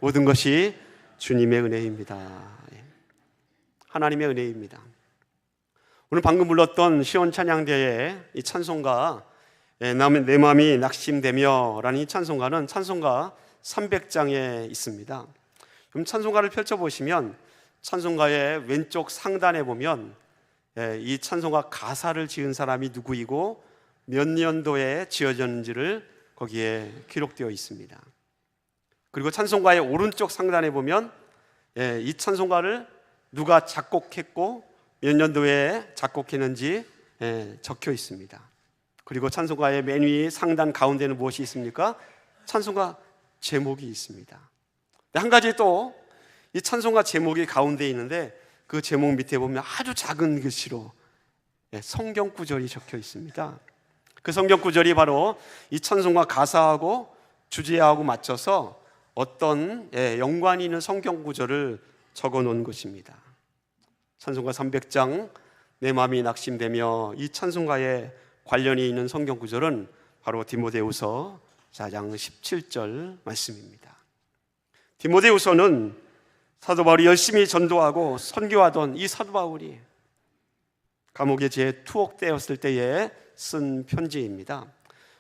모든 것이 주님의 은혜입니다. 하나님의 은혜입니다. 오늘 방금 불렀던 시온 찬양대의 이 찬송가 내 마음이 낙심되며 라는 이 찬송가는 찬송가 300장에 있습니다. 그럼 찬송가를 펼쳐보시면 찬송가의 왼쪽 상단에 보면 이 찬송가 가사를 지은 사람이 누구이고 몇 년도에 지어졌는지를 거기에 기록되어 있습니다. 그리고 찬송가의 오른쪽 상단에 보면 이 찬송가를 누가 작곡했고 몇 년도에 작곡했는지 적혀 있습니다. 그리고 찬송가의 맨 위 상단 가운데는 무엇이 있습니까? 찬송가 제목이 있습니다. 한 가지 또 이 찬송가 제목이 가운데 있는데 그 제목 밑에 보면 아주 작은 글씨로 성경 구절이 적혀 있습니다. 그 성경 구절이 바로 이 찬송가 가사하고 주제하고 맞춰서 어떤 연관이 있는 성경 구절을 적어 놓은 것입니다. 찬송가 300장 내 마음이 낙심되며 이 찬송가에 관련이 있는 성경 구절은 바로 디모데후서 4장 17절 말씀입니다. 디모데후서는 사도 바울이 열심히 전도하고 선교하던 이 사도 바울이 감옥에 투옥되었을 때에 쓴 편지입니다.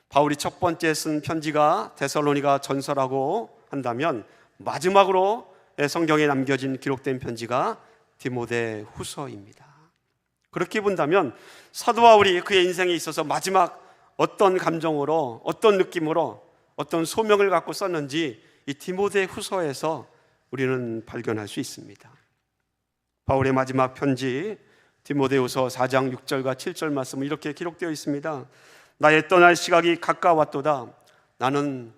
바울이 첫 번째 쓴 편지가 데살로니가 전서라고 한다면 마지막으로 성경에 남겨진 기록된 편지가 디모데후서입니다. 그렇게 본다면 사도 바울이 그의 인생에 있어서 마지막 어떤 감정으로, 어떤 느낌으로, 어떤 소명을 갖고 썼는지 이 디모데후서에서 우리는 발견할 수 있습니다. 바울의 마지막 편지 디모데후서 4장 6절과 7절 말씀은 이렇게 기록되어 있습니다. 나의 떠날 시각이 가까웠도다. 나는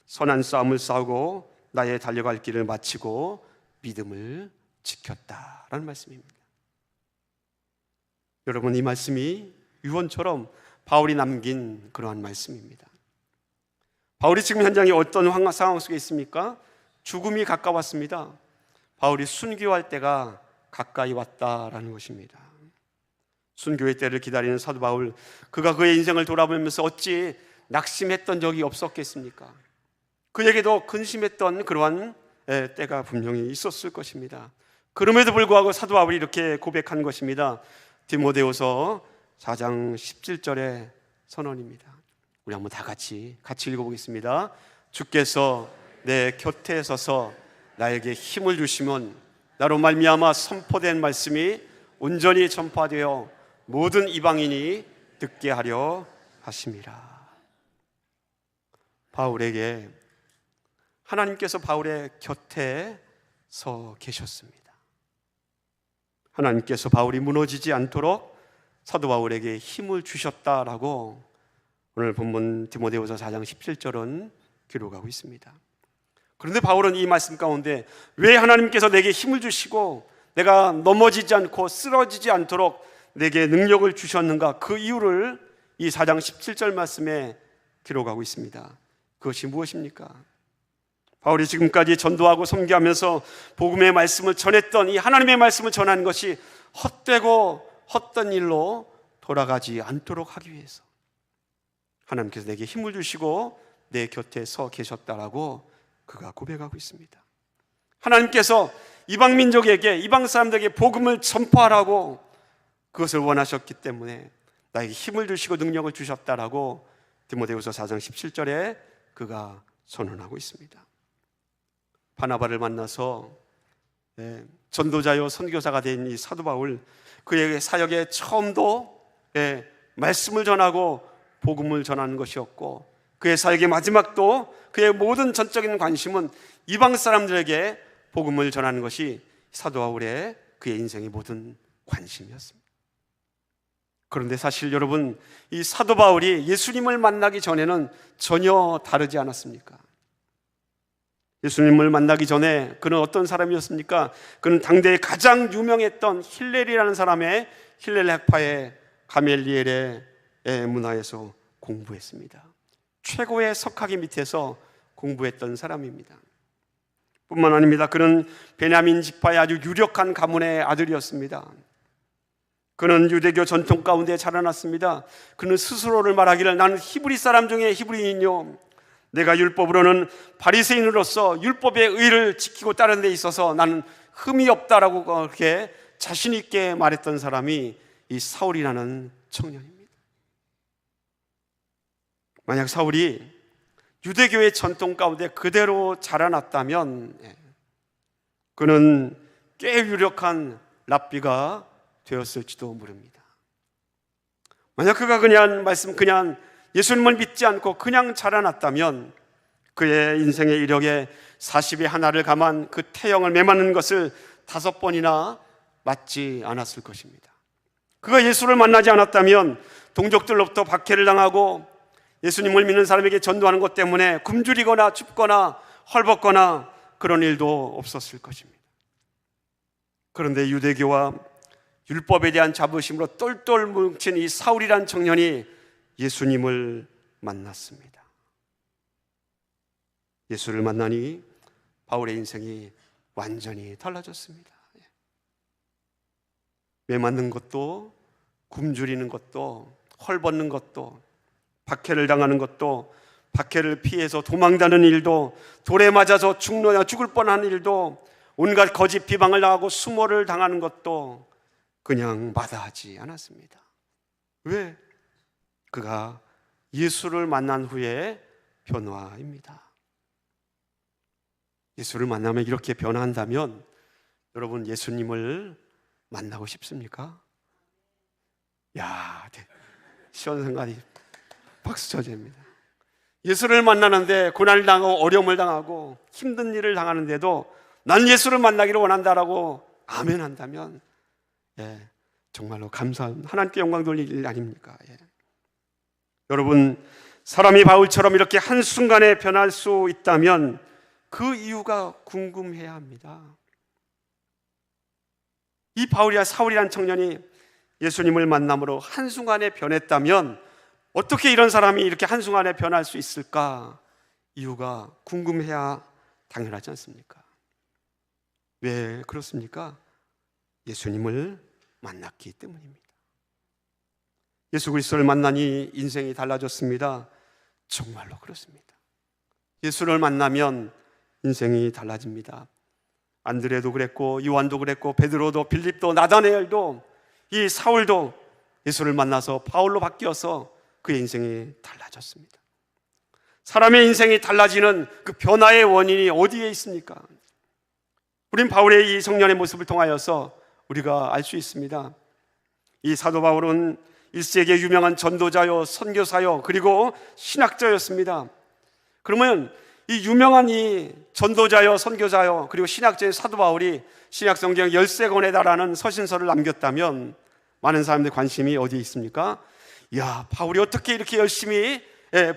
선한 싸움을 싸우고 나의 달려갈 길을 마치고 믿음을 지켰다라는 말씀입니다. 여러분, 이 말씀이 유언처럼 바울이 남긴 그러한 말씀입니다. 바울이 지금 현장에 어떤 상황 속에 있습니까? 죽음이 가까웠습니다. 바울이 순교할 때가 가까이 왔다라는 것입니다. 순교의 때를 기다리는 사도 바울, 그가 그의 인생을 돌아보면서 어찌 낙심했던 적이 없었겠습니까? 그에게도 근심했던 그러한 때가 분명히 있었을 것입니다. 그럼에도 불구하고 사도 바울이 이렇게 고백한 것입니다. 디모데후서 4장 17절의 선언입니다. 우리 한번 다 같이 읽어보겠습니다. 주께서 내 곁에 서서 나에게 힘을 주시면 나로 말미암아 선포된 말씀이 온전히 전파되어 모든 이방인이 듣게 하려 하심이라. 바울에게 하나님께서 바울의 곁에 서 계셨습니다. 하나님께서 바울이 무너지지 않도록 사도 바울에게 힘을 주셨다라고 오늘 본문 디모데후서 4장 17절은 기록하고 있습니다. 그런데 바울은 이 말씀 가운데 왜 하나님께서 내게 힘을 주시고 내가 넘어지지 않고 쓰러지지 않도록 내게 능력을 주셨는가, 그 이유를 이 4장 17절 말씀에 기록하고 있습니다. 그것이 무엇입니까? 바울이 지금까지 전도하고 섬기하면서 복음의 말씀을 전했던 이 하나님의 말씀을 전하는 것이 헛되고 헛된 일로 돌아가지 않도록 하기 위해서 하나님께서 내게 힘을 주시고 내 곁에 서 계셨다라고 그가 고백하고 있습니다. 하나님께서 이방 민족에게, 이방 사람들에게 복음을 전파하라고 그것을 원하셨기 때문에 나에게 힘을 주시고 능력을 주셨다라고 디모데후서 4장 17절에 그가 선언하고 있습니다. 바나바를 만나서 전도자요 선교사가 된 이 사도 바울, 그의 사역의 처음도 말씀을 전하고 복음을 전하는 것이었고, 그의 사역의 마지막도 그의 모든 전적인 관심은 이방 사람들에게 복음을 전하는 것이 사도 바울의 그의 인생의 모든 관심이었습니다. 그런데 사실 여러분, 이 사도 바울이 예수님을 만나기 전에는 전혀 다르지 않았습니까? 예수님을 만나기 전에 그는 어떤 사람이었습니까? 그는 당대에 가장 유명했던 힐렐이라는 사람의 힐렐 학파의 가멜리엘의 문화에서 공부했습니다. 최고의 석학의 밑에서 공부했던 사람입니다. 뿐만 아닙니다. 그는 베냐민 지파의 아주 유력한 가문의 아들이었습니다. 그는 유대교 전통 가운데 자라났습니다. 그는 스스로를 말하기를 나는 히브리 사람 중에 히브리인이요, 내가 율법으로는 바리새인으로서 율법의 의를 지키고 따르는 데 있어서 나는 흠이 없다라고 그렇게 자신 있게 말했던 사람이 이 사울이라는 청년입니다. 만약 사울이 유대교의 전통 가운데 그대로 자라났다면 그는 꽤 유력한 랍비가 되었을지도 모릅니다. 만약 그가 그냥 예수님을 믿지 않고 그냥 자라났다면 그의 인생의 이력에 40의 하나를 감한 그 태형을 매맞는 것을 5번이나 맞지 않았을 것입니다. 그가 예수를 만나지 않았다면 동족들로부터 박해를 당하고 예수님을 믿는 사람에게 전도하는 것 때문에 굶주리거나 춥거나 헐벗거나 그런 일도 없었을 것입니다. 그런데 유대교와 율법에 대한 자부심으로 똘똘 뭉친 이 사울이란 청년이 예수님을 만났습니다. 예수를 만나니 바울의 인생이 완전히 달라졌습니다. 매맞는 것도, 굶주리는 것도, 헐벗는 것도, 박해를 당하는 것도, 박해를 피해서 도망다는 일도, 돌에 맞아서 죽을 뻔한 일도, 온갖 거짓 비방을 당하고 수모를 당하는 것도 그냥 마다하지 않았습니다. 왜? 그가 예수를 만난 후에 변화입니다. 예수를 만나면 이렇게 변화한다면 여러분 예수님을 만나고 싶습니까? 야, 시원생각이 박수 쳐줍니다. 예수를 만나는데 고난을 당하고 어려움을 당하고 힘든 일을 당하는데도 난 예수를 만나기를 원한다라고 아멘 한다면 정말로 감사한 하나님께 영광 돌릴 일 아닙니까? 여러분, 사람이 바울처럼 이렇게 한순간에 변할 수 있다면 그 이유가 궁금해야 합니다. 이 사울이란 청년이 예수님을 만남으로 한순간에 변했다면 어떻게 이런 사람이 이렇게 한순간에 변할 수 있을까? 이유가 궁금해야 당연하지 않습니까? 왜 그렇습니까? 예수님을 만났기 때문입니다. 예수 그리스도를 만나니 인생이 달라졌습니다. 정말로 그렇습니다. 예수를 만나면 인생이 달라집니다. 안드레도 그랬고 요한도 그랬고 베드로도 빌립도 나다나엘도 이 사울도 예수를 만나서 바울로 바뀌어서 그의 인생이 달라졌습니다. 사람의 인생이 달라지는 그 변화의 원인이 어디에 있습니까? 우린 바울의 이 청년의 모습을 통하여서 우리가 알 수 있습니다. 이 사도 바울은 1세기의 유명한 전도자요, 선교사요, 그리고 신학자였습니다. 그러면 이 유명한 이 전도자요, 선교자요, 그리고 신학자의 사도 바울이 신약성경 13권에 달하는 서신서를 남겼다면 많은 사람들의 관심이 어디에 있습니까? 야, 바울이 어떻게 이렇게 열심히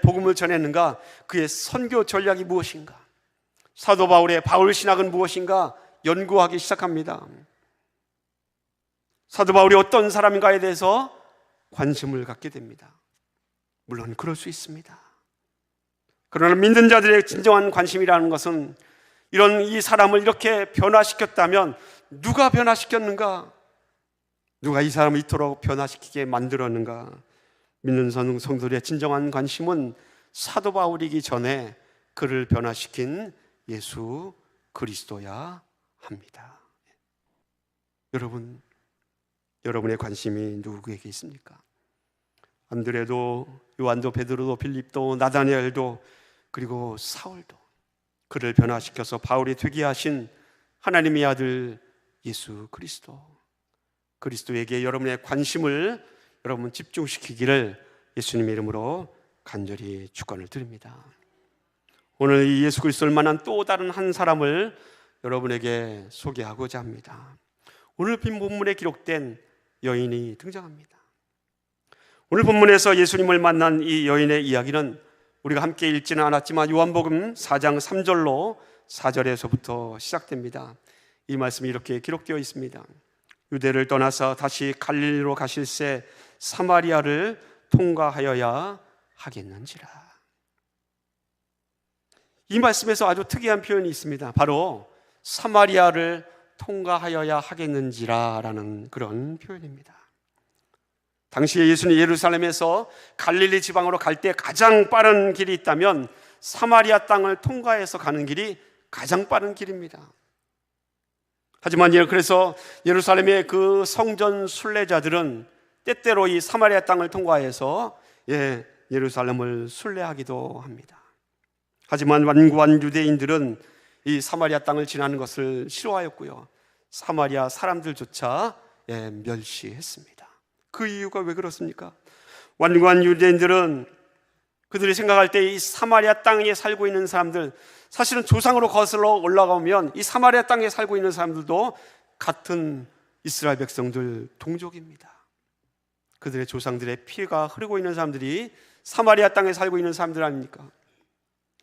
복음을 전했는가? 그의 선교 전략이 무엇인가? 사도 바울의 바울 신학은 무엇인가? 연구하기 시작합니다. 사도 바울이 어떤 사람인가에 대해서 관심을 갖게 됩니다. 물론 그럴 수 있습니다. 그러나 믿는 자들의 진정한 관심이라는 것은 이 사람을 이렇게 변화시켰다면 누가 변화시켰는가? 누가 이 사람을 이토록 변화시키게 만들었는가? 믿는 성도들의 진정한 관심은 사도 바울이기 전에 그를 변화시킨 예수 그리스도야 합니다. 여러분의 관심이 누구에게 있습니까? 안드레도, 요한도, 베드로도, 빌립도, 나다나엘도, 그리고 사울도 그를 변화시켜서 바울이 되게 하신 하나님의 아들 예수 그리스도에게 여러분의 관심을 여러분 집중시키기를 예수님의 이름으로 간절히 축원을 드립니다. 오늘 이 예수 그리스도를 만난 또 다른 한 사람을 여러분에게 소개하고자 합니다. 오늘 본문에 기록된 여인이 등장합니다. 오늘 본문에서 예수님을 만난 이 여인의 이야기는 우리가 함께 읽지는 않았지만 요한복음 4장 3절로 4절에서부터 시작됩니다. 이 말씀이 이렇게 기록되어 있습니다. 유대를 떠나서 다시 갈릴리로 가실새 사마리아를 통과하여야 하겠는지라. 이 말씀에서 아주 특이한 표현이 있습니다. 바로 사마리아를 통과하여야 하겠는지라라는 그런 표현입니다. 당시에 예수님 예루살렘에서 갈릴리 지방으로 갈 때 가장 빠른 길이 있다면 사마리아 땅을 통과해서 가는 길이 가장 빠른 길입니다. 하지만 그래서 예루살렘의 그 성전 순례자들은 때때로 이 사마리아 땅을 통과해서 예루살렘을 순례하기도 합니다. 하지만 완고한 유대인들은 이 사마리아 땅을 지나는 것을 싫어하였고요, 사마리아 사람들조차 멸시했습니다. 그 이유가 왜 그렇습니까? 완고한 유대인들은 그들이 생각할 때 이 사마리아 땅에 살고 있는 사람들, 사실은 조상으로 거슬러 올라가면 이 사마리아 땅에 살고 있는 사람들도 같은 이스라엘 백성들 동족입니다. 그들의 조상들의 피가 흐르고 있는 사람들이 사마리아 땅에 살고 있는 사람들 아닙니까?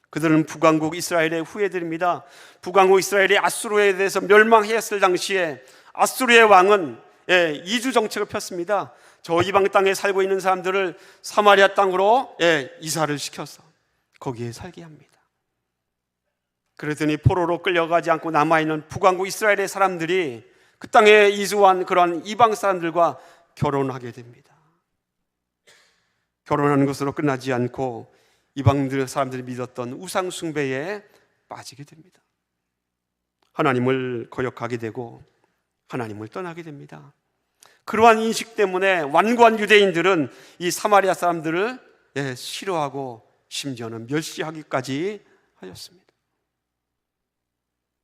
그들은 북왕국 이스라엘의 후예들입니다. 북왕국 이스라엘이 아수르에 대해서 멸망했을 당시에 아수르의 왕은 이주 정책을 폈습니다. 저 이방 땅에 살고 있는 사람들을 사마리아 땅으로 이사를 시켜서 거기에 살게 합니다. 그랬더니 포로로 끌려가지 않고 남아있는 북왕국 이스라엘의 사람들이 그 땅에 이주한 그러한 이방 사람들과 결혼하게 됩니다. 결혼하는 것으로 끝나지 않고 이방 사람들이 믿었던 우상 숭배에 빠지게 됩니다. 하나님을 거역하게 되고 하나님을 떠나게 됩니다. 그러한 인식 때문에 완고한 유대인들은 이 사마리아 사람들을 싫어하고 심지어는 멸시하기까지 하였습니다.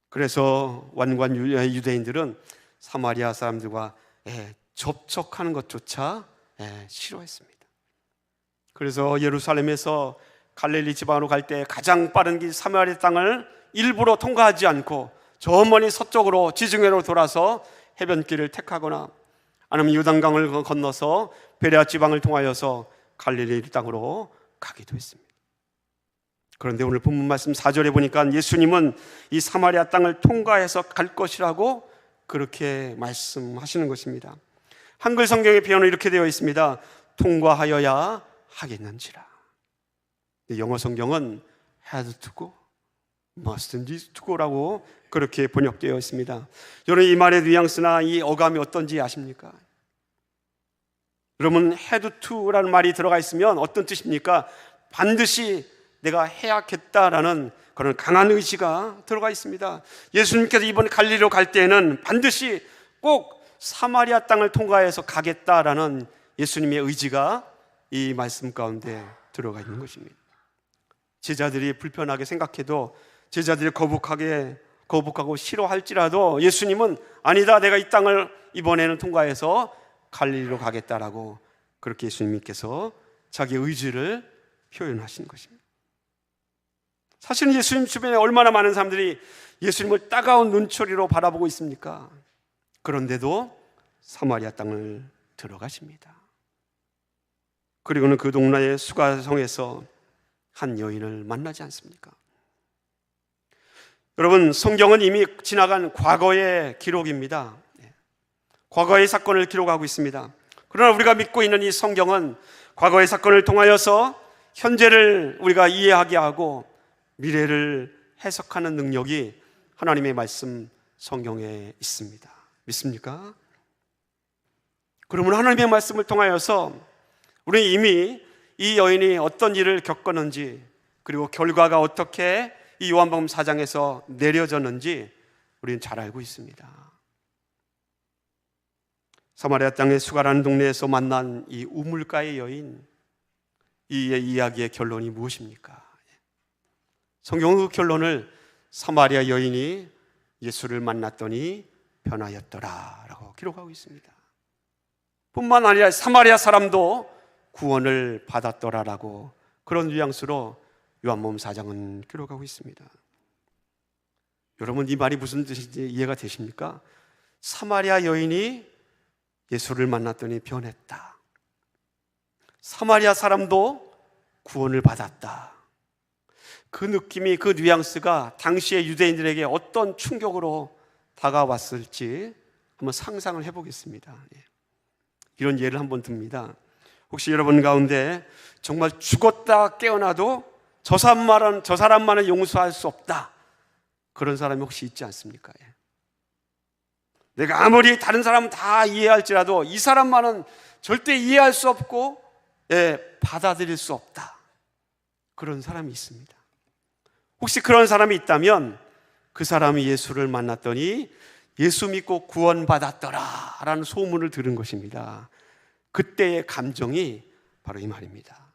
그래서 완고한 유대인들은 사마리아 사람들과 접촉하는 것조차 싫어했습니다. 그래서 예루살렘에서 갈릴리 지방으로 갈 때 가장 빠른 길 사마리아 땅을 일부러 통과하지 않고 저 멀리 서쪽으로 지중해로 돌아서 해변길을 택하거나 아니면 요단강을 건너서 베레아 지방을 통하여서 갈릴리 땅으로 가기도 했습니다. 그런데 오늘 본문 말씀 4절에 보니까 예수님은 이 사마리아 땅을 통과해서 갈 것이라고 그렇게 말씀하시는 것입니다. 한글 성경의 표현은 이렇게 되어 있습니다. 통과하여야 하겠는지라. 영어 성경은 had to go, must need to go라고 그렇게 번역되어 있습니다. 여러분, 이 말의 뉘앙스나 이 어감이 어떤지 아십니까? 여러분, had to라는 말이 들어가 있으면 어떤 뜻입니까? 반드시 내가 해야겠다라는 그런 강한 의지가 들어가 있습니다. 예수님께서 이번 갈릴리로 갈 때에는 반드시 꼭 사마리아 땅을 통과해서 가겠다라는 예수님의 의지가 이 말씀 가운데 들어가 있는 것입니다. 제자들이 불편하게 생각해도, 제자들이 거북하고 싫어할지라도 예수님은 아니다, 내가 이 땅을 이번에는 통과해서 갈릴리로 가겠다라고 그렇게 예수님께서 자기 의지를 표현하신 것입니다. 사실은 예수님 주변에 얼마나 많은 사람들이 예수님을 따가운 눈초리로 바라보고 있습니까? 그런데도 사마리아 땅을 들어가십니다. 그리고는 그 동네의 수가성에서 한 여인을 만나지 않습니까? 여러분, 성경은 이미 지나간 과거의 기록입니다. 과거의 사건을 기록하고 있습니다. 그러나 우리가 믿고 있는 이 성경은 과거의 사건을 통하여서 현재를 우리가 이해하게 하고 미래를 해석하는 능력이 하나님의 말씀 성경에 있습니다. 믿습니까? 그러면 하나님의 말씀을 통하여서 우리는 이미 이 여인이 어떤 일을 겪었는지, 그리고 결과가 어떻게 이 요한복음 4장에서 내려졌는지 우리는 잘 알고 있습니다. 사마리아 땅의 수가라는 동네에서 만난 이 우물가의 여인, 이 이야기의 결론이 무엇입니까? 성경은 그 결론을 사마리아 여인이 예수를 만났더니 변하였더라 라고 기록하고 있습니다. 뿐만 아니라 사마리아 사람도 구원을 받았더라라고 그런 뉘앙스로 요한복음 4장은 기록하고 있습니다. 여러분, 이 말이 무슨 뜻인지 이해가 되십니까? 사마리아 여인이 예수를 만났더니 변했다. 사마리아 사람도 구원을 받았다. 그 느낌이, 그 뉘앙스가 당시의 유대인들에게 어떤 충격으로 다가왔을지 한번 상상을 해보겠습니다. 이런 예를 한번 듭니다. 혹시 여러분 가운데 정말 죽었다 깨어나도 저 사람만은 용서할 수 없다, 그런 사람이 혹시 있지 않습니까? 내가 아무리 다른 사람은 다 이해할지라도 이 사람만은 절대 이해할 수 없고 받아들일 수 없다, 그런 사람이 있습니다. 혹시 그런 사람이 있다면 그 사람이 예수를 만났더니 예수 믿고 구원받았더라 라는 소문을 들은 것입니다. 그때의 감정이 바로 이 말입니다.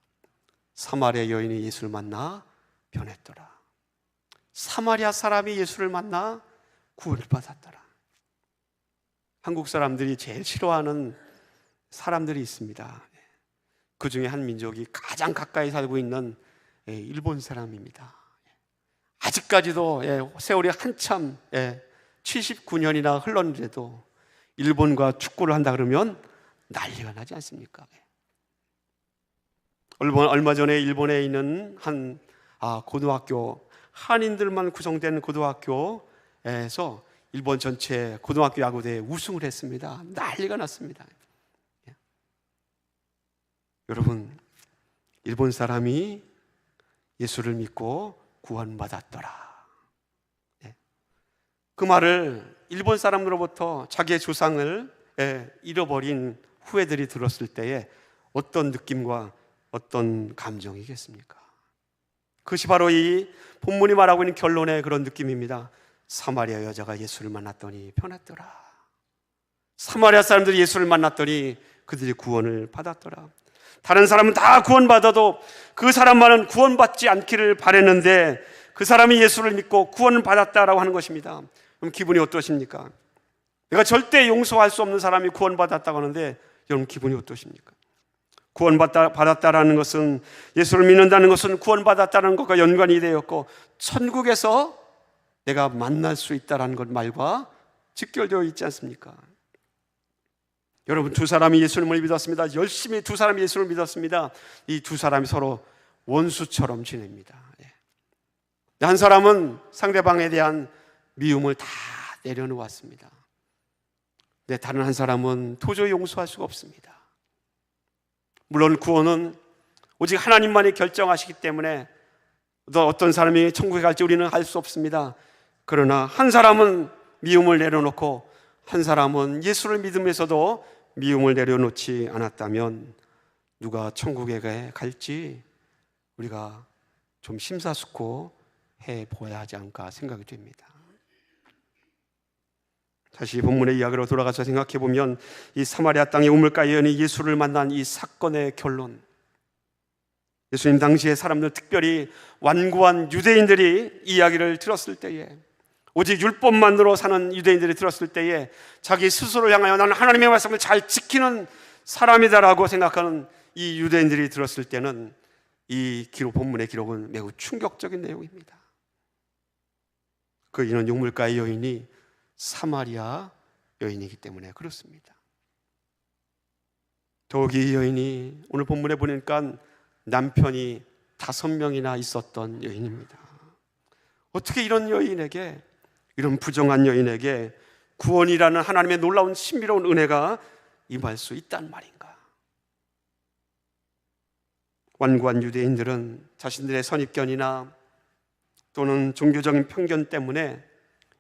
사마리아 여인이 예수를 만나 변했더라. 사마리아 사람이 예수를 만나 구원을 받았더라. 한국 사람들이 제일 싫어하는 사람들이 있습니다. 그 중에 한 민족이 가장 가까이 살고 있는 일본 사람입니다. 아직까지도 세월이 한참 79년이나 흘렀는데도 일본과 축구를 한다 그러면 난리가 나지 않습니까? 얼마 전에 일본에 있는 한 고등학교, 한인들만 구성된 고등학교에서 일본 전체 고등학교 야구대회 우승을 했습니다. 난리가 났습니다. 여러분, 일본 사람이 예수를 믿고 구원받았더라. 그 말을 일본 사람으로부터 자기의 조상을 잃어버린 후예들이 들었을 때에 어떤 느낌과 어떤 감정이겠습니까? 그것이 바로 이 본문이 말하고 있는 결론의 그런 느낌입니다. 사마리아 여자가 예수를 만났더니 변했더라. 사마리아 사람들이 예수를 만났더니 그들이 구원을 받았더라. 다른 사람은 다 구원받아도 그 사람만은 구원받지 않기를 바랬는데 그 사람이 예수를 믿고 구원을 받았다라고 하는 것입니다. 그럼 기분이 어떠십니까? 내가 절대 용서할 수 없는 사람이 구원받았다고 하는데 여러분 기분이 어떠십니까? 구원받았다라는 것은, 예수를 믿는다는 것은 구원받았다는 것과 연관이 되었고 천국에서 내가 만날 수 있다는 것 말과 직결되어 있지 않습니까? 여러분, 두 사람이 예수님을 믿었습니다. 열심히 두 사람이 예수를 믿었습니다. 이 두 사람이 서로 원수처럼 지냅니다. 한 사람은 상대방에 대한 미움을 다 내려놓았습니다. 다른 한 사람은 도저히 용서할 수가 없습니다. 물론 구원은 오직 하나님만이 결정하시기 때문에 어떤 사람이 천국에 갈지 우리는 알 수 없습니다. 그러나 한 사람은 미움을 내려놓고 한 사람은 예수를 믿으면서도 미움을 내려놓지 않았다면 누가 천국에 갈지 우리가 좀 심사숙고해 보아야 하지 않을까 생각이 됩니다. 다시 본문의 이야기로 돌아가서 생각해 보면 이 사마리아 땅의 우물가 여인이 예수를 만난 이 사건의 결론, 예수님 당시의 사람들, 특별히 완고한 유대인들이 이 이야기를 들었을 때에, 오직 율법만으로 사는 유대인들이 들었을 때에 자기 스스로를 향하여 나는 하나님의 말씀을 잘 지키는 사람이다라고 생각하는 이 유대인들이 들었을 때는 이 본문의 기록은 매우 충격적인 내용입니다. 그 이는 우물가의 여인이 사마리아 여인이기 때문에 그렇습니다. 더욱이 이 여인이 오늘 본문에 보니까 남편이 5명이나 있었던 여인입니다. 어떻게 이런 여인에게, 이런 부정한 여인에게 구원이라는 하나님의 놀라운 신비로운 은혜가 임할 수 있단 말인가? 완고한 유대인들은 자신들의 선입견이나 또는 종교적인 편견 때문에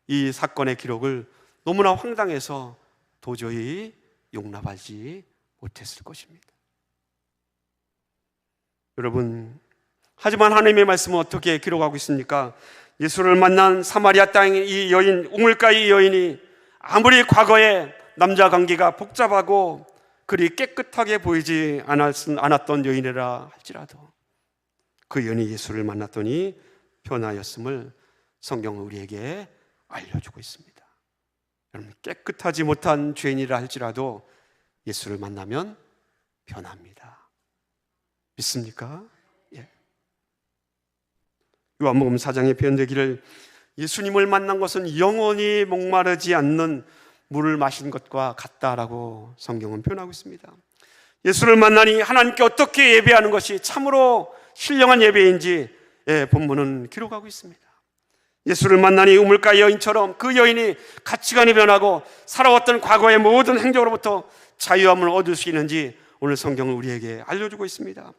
이 사건의 기록을 너무나 황당해서 도저히 용납하지 못했을 것입니다. 여러분, 하지만 하나님의 말씀은 어떻게 기록하고 있습니까? 예수를 만난 사마리아 땅의 이 여인, 우물가의 여인이 아무리 과거에 남자 관계가 복잡하고 그리 깨끗하게 보이지 않았던 여인이라 할지라도 그 여인이 예수를 만났더니 변하였음을 성경은 우리에게 알려주고 있습니다. 여러분, 깨끗하지 못한 죄인이라 할지라도 예수를 만나면 변합니다. 믿습니까? 요한복음 4장에 표현되기를 예수님을 만난 것은 영원히 목마르지 않는 물을 마신 것과 같다라고 성경은 표현하고 있습니다. 예수를 만나니 하나님께 어떻게 예배하는 것이 참으로 신령한 예배인지 본문은 기록하고 있습니다. 예수를 만나니 우물가 여인처럼 그 여인이 가치관이 변하고 살아왔던 과거의 모든 행적으로부터 자유함을 얻을 수 있는지 오늘 성경은 우리에게 알려주고 있습니다.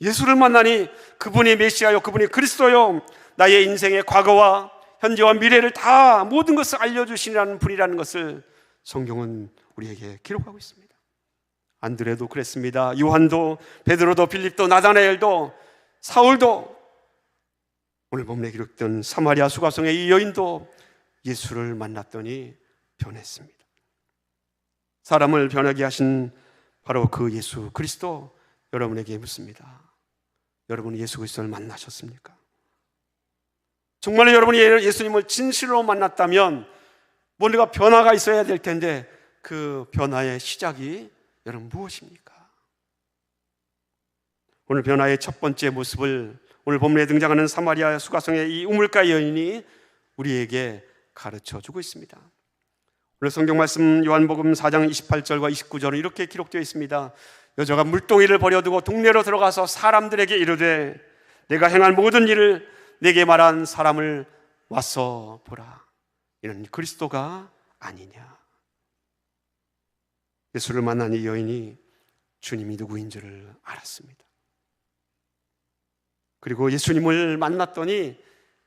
예수를 만나니 그분이 메시아요, 그분이 그리스도요, 나의 인생의 과거와 현재와 미래를 다 모든 것을 알려주시라는 분이라는 것을 성경은 우리에게 기록하고 있습니다. 안드레도 그랬습니다. 요한도, 베드로도, 빌립도, 나다나엘도, 사울도 오늘 본문에 기록된 사마리아 수가성의 이 여인도 예수를 만났더니 변했습니다. 사람을 변하게 하신 바로 그 예수 그리스도, 여러분에게 묻습니다. 여러분은 예수 그리스도를 만나셨습니까? 정말로 여러분이 예수님을 진실로 만났다면 뭔가 변화가 있어야 될 텐데, 그 변화의 시작이 여러분 무엇입니까? 오늘 변화의 첫 번째 모습을 오늘 본문에 등장하는 사마리아 수가성의 이 우물가 여인이 우리에게 가르쳐 주고 있습니다. 오늘 성경 말씀 요한복음 4장 28절과 29절은 이렇게 기록되어 있습니다. 여자가 물동이를 버려두고 동네로 들어가서 사람들에게 이르되 내가 행한 모든 일을 내게 말한 사람을 와서 보라. 이는 그리스도가 아니냐. 예수를 만난 이 여인이 주님이 누구인 줄을 알았습니다. 그리고 예수님을 만났더니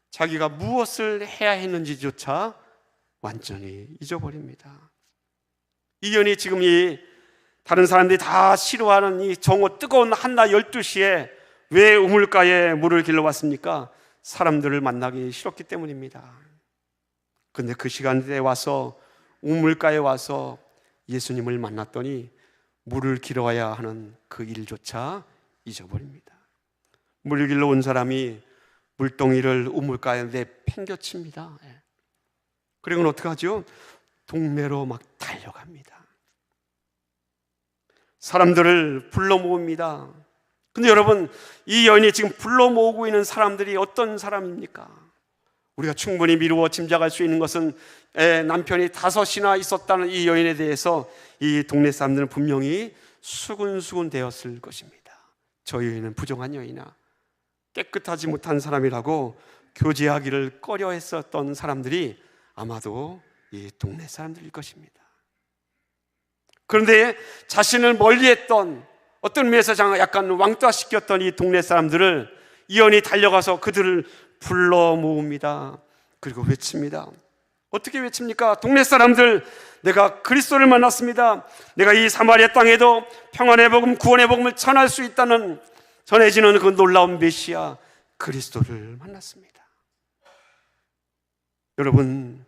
자기가 무엇을 해야 했는지조차 완전히 잊어버립니다. 이 여인이 지금 이 다른 사람들이 다 싫어하는 이 정오 뜨거운 한낮 12시에 왜 우물가에 물을 길러왔습니까? 사람들을 만나기 싫었기 때문입니다. 그런데 그 시간대에 와서 우물가에 와서 예수님을 만났더니 물을 길어야 하는 그 일조차 잊어버립니다. 물을 길러 온 사람이 물동이를 우물가에 내팽겨칩니다. 그리고는 어떻게 하죠? 동네로 막 달려갑니다. 사람들을 불러 모읍니다. 근데 여러분, 이 여인이 지금 불러 모으고 있는 사람들이 어떤 사람입니까? 우리가 충분히 미루어 짐작할 수 있는 것은 남편이 5이나 있었다는 이 여인에 대해서 이 동네 사람들은 분명히 수군수군 되었을 것입니다. 저 여인은 부정한 여인이나 깨끗하지 못한 사람이라고 교제하기를 꺼려했었던 사람들이 아마도 이 동네 사람들일 것입니다. 그런데 자신을 멀리했던, 어떤 의미에서 약간 왕따시켰던 이 동네 사람들을 이 여인이 달려가서 그들을 불러 모읍니다. 그리고 외칩니다. 어떻게 외칩니까? 동네 사람들, 내가 그리스도를 만났습니다. 내가 이 사마리아 땅에도 평안의 복음, 구원의 복음을 전할 수 있다는, 전해지는 그 놀라운 메시아 그리스도를 만났습니다. 여러분,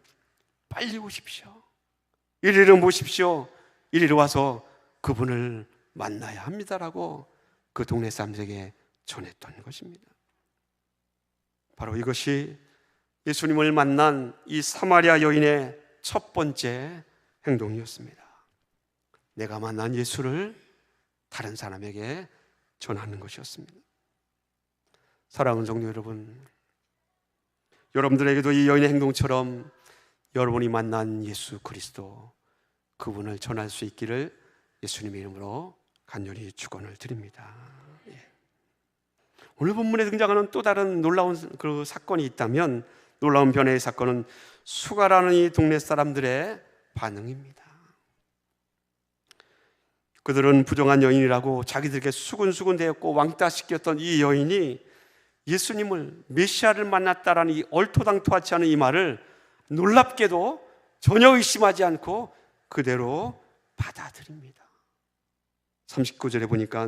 빨리 오십시오. 이리로 모십시오. 이리로 와서 그분을 만나야 합니다라고 그 동네 사람들에게 전했던 것입니다. 바로 이것이 예수님을 만난 이 사마리아 여인의 첫 번째 행동이었습니다. 내가 만난 예수를 다른 사람에게 전하는 것이었습니다. 사랑하는 성도 여러분, 여러분들에게도 이 여인의 행동처럼 여러분이 만난 예수 그리스도, 그분을 전할 수 있기를 예수님의 이름으로 간절히 축원을 드립니다. 오늘 본문에 등장하는 또 다른 놀라운 그 사건이 있다면, 놀라운 변화의 사건은 수가라는 이 동네 사람들의 반응입니다. 그들은 부정한 여인이라고 자기들에게 수군수군 되었고 왕따시켰던 이 여인이 예수님을, 메시아를 만났다라는 이 얼토당토하지 않은 이 말을 놀랍게도 전혀 의심하지 않고 그대로 받아들입니다. 39절에 보니까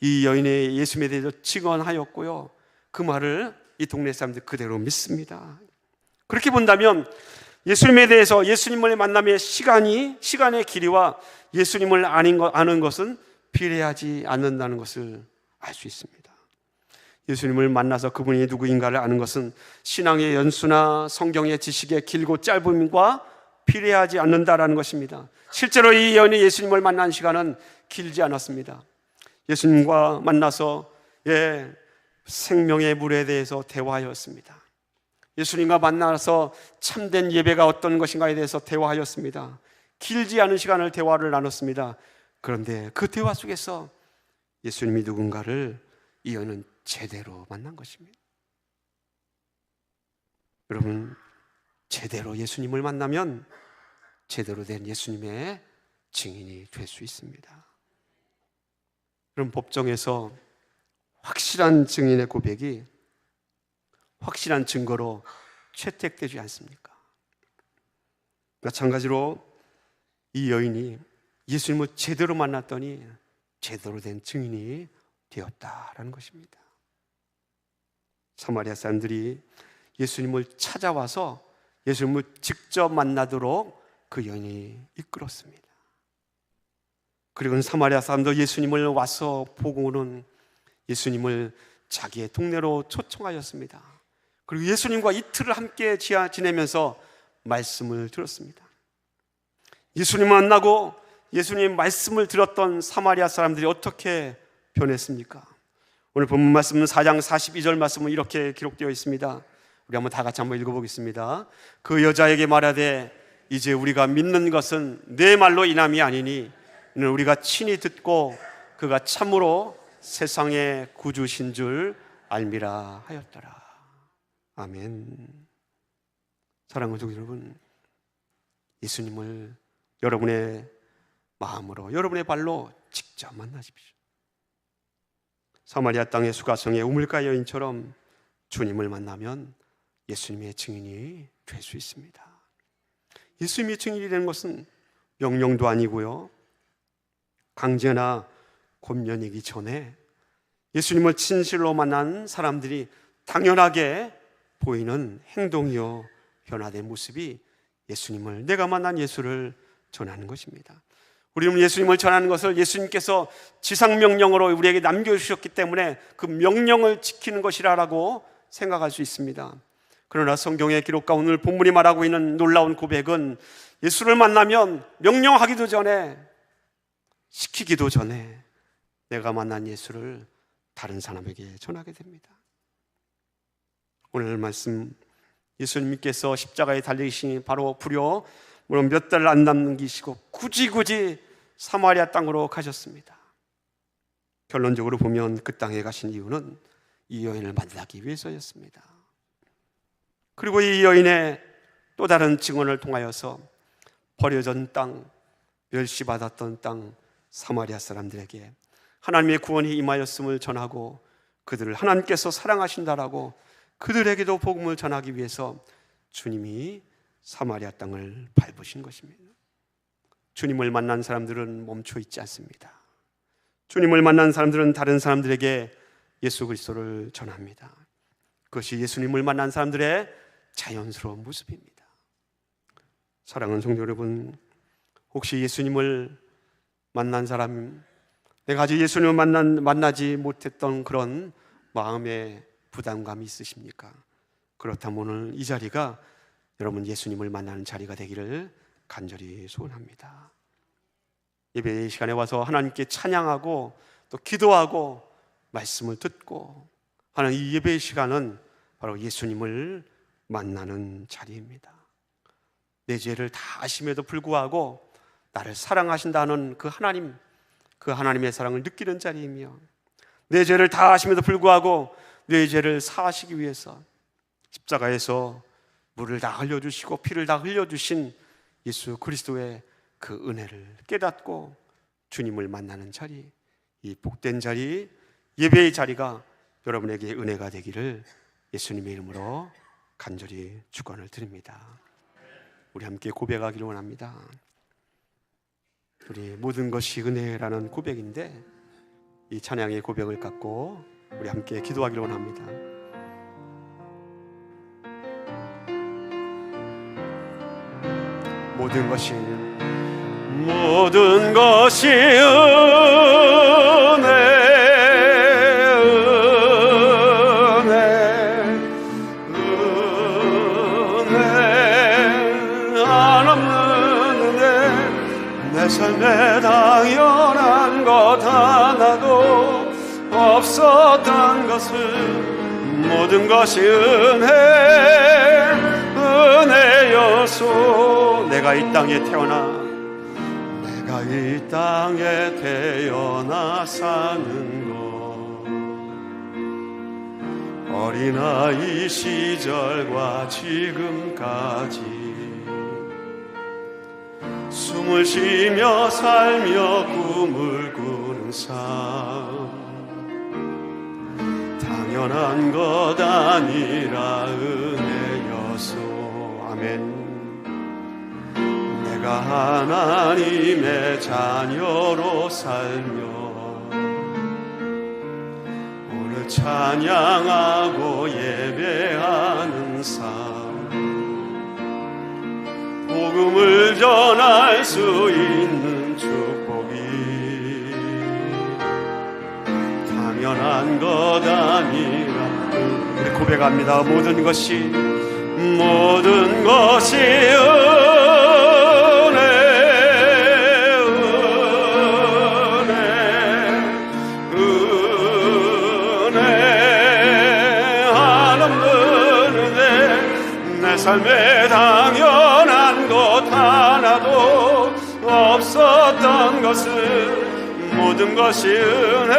이 여인의 예수님에 대해서 증언하였고요, 그 말을 이 동네 사람들 그대로 믿습니다. 그렇게 본다면 예수님에 대해서, 예수님을 만남의 시간의 길이와 예수님을 아는 것은 비례하지 않는다는 것을 알 수 있습니다. 예수님을 만나서 그분이 누구인가를 아는 것은 신앙의 연수나 성경의 지식의 길고 짧음과 비례하지 않는다라는 것입니다. 실제로 이 여인이 예수님을 만난 시간은 길지 않았습니다. 예수님과 만나서 생명의 물에 대해서 대화하였습니다. 예수님과 만나서 참된 예배가 어떤 것인가에 대해서 대화하였습니다. 길지 않은 시간을 대화를 나눴습니다. 그런데 그 대화 속에서 예수님이 누군가를 이 여인은 제대로 만난 것입니다. 여러분, 제대로 예수님을 만나면 제대로 된 예수님의 증인이 될 수 있습니다. 그럼 법정에서 확실한 증인의 고백이 확실한 증거로 채택되지 않습니까? 마찬가지로 이 여인이 예수님을 제대로 만났더니 제대로 된 증인이 되었다라는 것입니다. 사마리아 사람들이 예수님을 찾아와서 예수님을 직접 만나도록 그 여인이 이끌었습니다. 그리고 사마리아 사람도 예수님을 와서 보고는 예수님을 자기의 동네로 초청하였습니다. 그리고 예수님과 이틀을 함께 지내면서 말씀을 들었습니다. 예수님 만나고 예수님 말씀을 들었던 사마리아 사람들이 어떻게 변했습니까? 오늘 본문 말씀은 4장 42절 말씀은 이렇게 기록되어 있습니다. 우리 한번 다 같이 한번 읽어보겠습니다. 그 여자에게 말하되 이제 우리가 믿는 것은 내 말로 인함이 아니니 이는 우리가 친히 듣고 그가 참으로 세상의 구주신 줄 알미라 하였더라. 아멘. 사랑하는 성도 여러분, 예수님을 여러분의 마음으로, 여러분의 발로 직접 만나십시오. 사마리아 땅의 수가성의 우물가 여인처럼 주님을 만나면 예수님의 증인이 될 수 있습니다. 예수님의 증인이 되는 것은 명령도 아니고요, 강제나 권면이기 전에 예수님을 진실로 만난 사람들이 당연하게 보이는 행동이요 변화된 모습이 예수님을, 내가 만난 예수를 전하는 것입니다. 우리는 예수님을 전하는 것을 예수님께서 지상명령으로 우리에게 남겨주셨기 때문에 그 명령을 지키는 것이라고 생각할 수 있습니다. 그러나 성경의 기록과 오늘 본문이 말하고 있는 놀라운 고백은 예수를 만나면 명령하기도 전에, 시키기도 전에 내가 만난 예수를 다른 사람에게 전하게 됩니다. 오늘 말씀, 예수님께서 십자가에 달리시니 바로 불효 물론 몇 달 안 남기시고 굳이 사마리아 땅으로 가셨습니다. 결론적으로 보면 그 땅에 가신 이유는 이 여인을 만나기 위해서였습니다. 그리고 이 여인의 또 다른 증언을 통하여서 버려진 땅, 멸시받았던 땅 사마리아 사람들에게 하나님의 구원이 임하였음을 전하고 그들을 하나님께서 사랑하신다라고 그들에게도 복음을 전하기 위해서 주님이 사마리아 땅을 밟으신 것입니다. 주님을 만난 사람들은 멈춰 있지 않습니다. 주님을 만난 사람들은 다른 사람들에게 예수 그리스도를 전합니다. 그것이 예수님을 만난 사람들의 자연스러운 모습입니다. 사랑하는 성도 여러분, 혹시 예수님을 만난 사람, 내가 아직 예수님을 만나지 못했던 그런 마음의 부담감이 있으십니까? 그렇다면 오늘 이 자리가 여러분 예수님을 만나는 자리가 되기를 간절히 소원합니다. 예배 시간에 와서 하나님께 찬양하고 또 기도하고 말씀을 듣고 하는 이 예배 시간은 바로 예수님을 만나는 자리입니다. 내 죄를 다 아심에도 불구하고 나를 사랑하신다는 그 하나님, 그 하나님의 사랑을 느끼는 자리이며, 내 죄를 다 아심에도 불구하고 내 죄를 사하시기 위해서 십자가에서 물을 다 흘려주시고 피를 다 흘려주신 예수 그리스도의 그 은혜를 깨닫고 주님을 만나는 자리, 이 복된 자리, 예배의 자리가 여러분에게 은혜가 되기를 예수님의 이름으로 간절히 축원을 드립니다. 우리 함께 고백하기를 원합니다. 우리 모든 것이 은혜라는 고백인데 이 찬양의 고백을 갖고 우리 함께 기도하기를 원합니다. 모든 것이 은혜 한없는 은혜, 내 삶에 당연한 것 하나도 없었던 것을 모든 것이 은혜여서 내가 이 땅에 태어나 사는 것, 어린아이 시절과 지금까지 숨을 쉬며 살며 꿈을 꾸는 삶, 당연한 것 아니라 은혜여서. 아멘. 내가 하나님의 자녀로 살며 오늘 찬양하고 예배하는 삶, 복음을 전할 수 있는 축복이 당연한 것 아니라. 우리 고백합니다. 모든 것이 내 삶에 당연한 것 하나도 없었던 것은 모든 것이 은혜.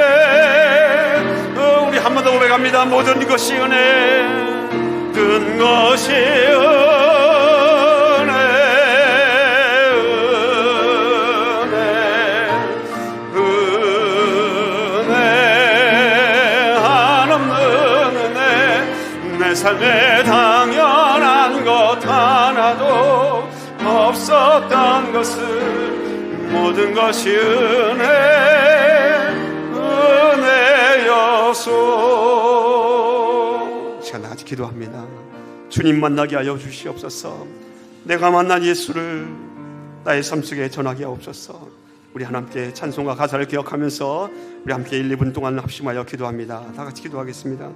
우리 한 번 더 고백합니다. 모든 것이 은혜, 큰 것이 은혜, 은혜 한없는 은혜. 내 삶에 당연한 것 하나도 없었던 것은 모든 것이 은혜여소. 제가 아직 기도합니다. 주님 만나게 하여 주시옵소서. 내가 만난 예수를 나의 삶 속에 전하게 하옵소서. 우리 하나님께 찬송과 가사를 기억하면서 우리 함께 1, 2분 동안 합심하여 기도합니다. 다 같이 기도하겠습니다.